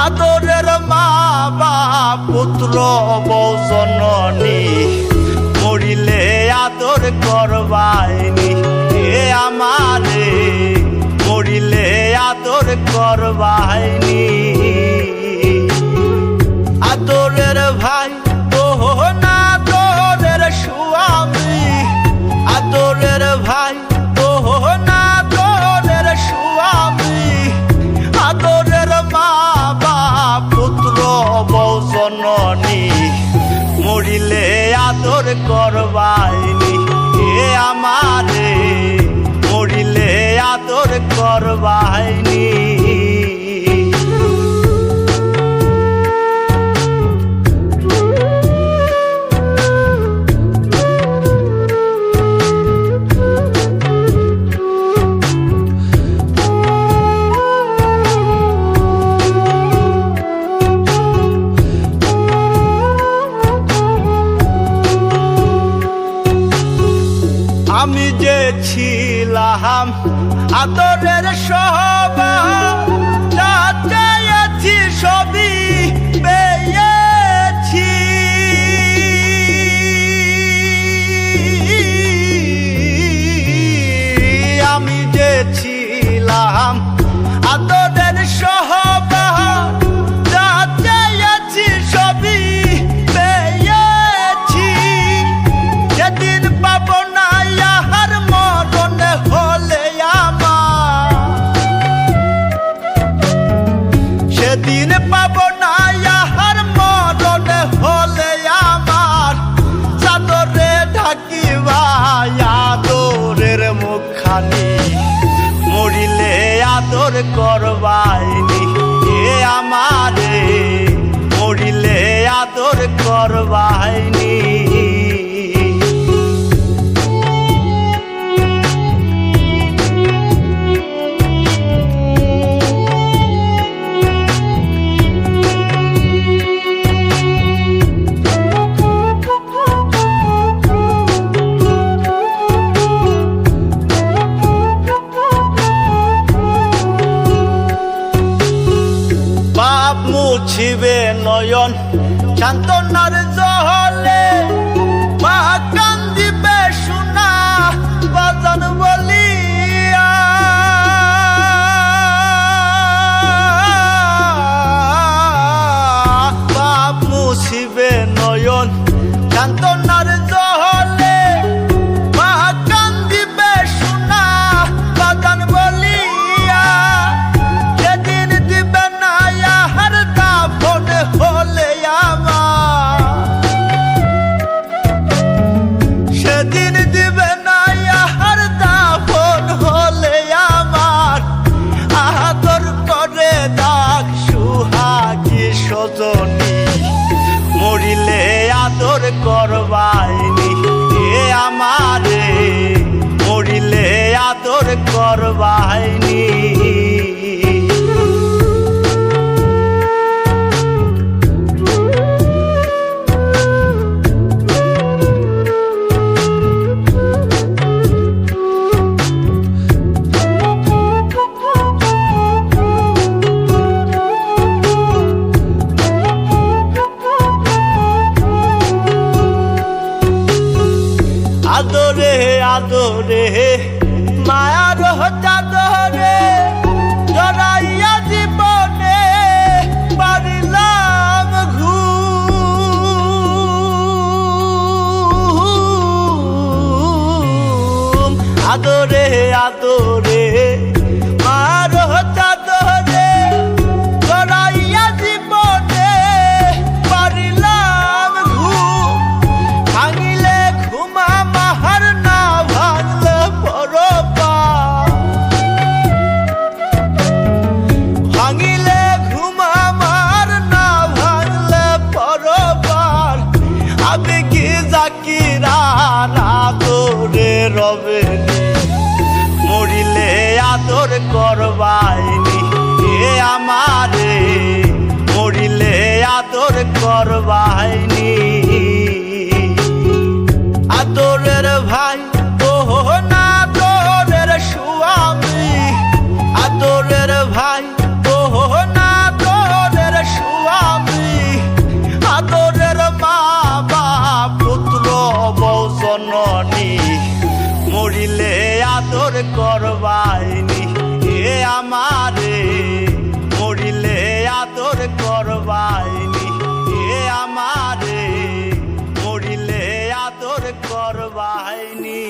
আদরের মা বাপ পুত্র বউ জননী মরিলে আদর করবাইনি এ আমারে মরিলে আদর করবাইনি আদরের ভাই না তোরের স্বামী আদরের ভাই না তোরের স্বামী আদরের মা বাপ পুত্র বউ জননী মরিলে আদর করবাইনি এ আমারে মরিলে আদর করবাইনি আমি যে ছিলাম আদরের সবার যা চেয়েছি সবই পেয়েছি আমি যে ছিলাম আদরের সবার যা চেয়েছি সবই পেয়েছি যেদিন পাবো না সেদিন পাব না ইহার মরণ হলে আমার চাদরে ঢাকিবা আদরের মুখখানি মরিলে আদর করবাইনি এ আমারে মরিলে আদর করবাইনি পাপ মুছিবে নয়ন সান্ত্বনার জলে মা কান্দিবে সোনা বাজান বলিয়া পাপ মুছিবে নয়ন সান্ত্বনার জলে মা কান্দিবে সোনা বাজান বলিয়া যেদিন দিবে না হলে আমার সেদিন দিবে না ইহার দাফন হলে আমার আদর করে ডাক সুহাগী সজনী মরিলে আদর করবাইনি এ আমারে মরিলে আদর করবাইনি আদরে আদরে মায়ার চাদরে জড়াইয়া জীবনে পারিলাম ঘুম আদরে আদরে মায়ার চাদরে জড়াইয়া জীবনে পারিলাম ঘুম ভাঙিলে ঘুমা মাহার না ভাঙলে পরপা ভাঙিলে ঘুমা মার না ভাঙলে পরপার আমি কি জাকিরা আদরে রবে মরিলে তোর করবাইনি।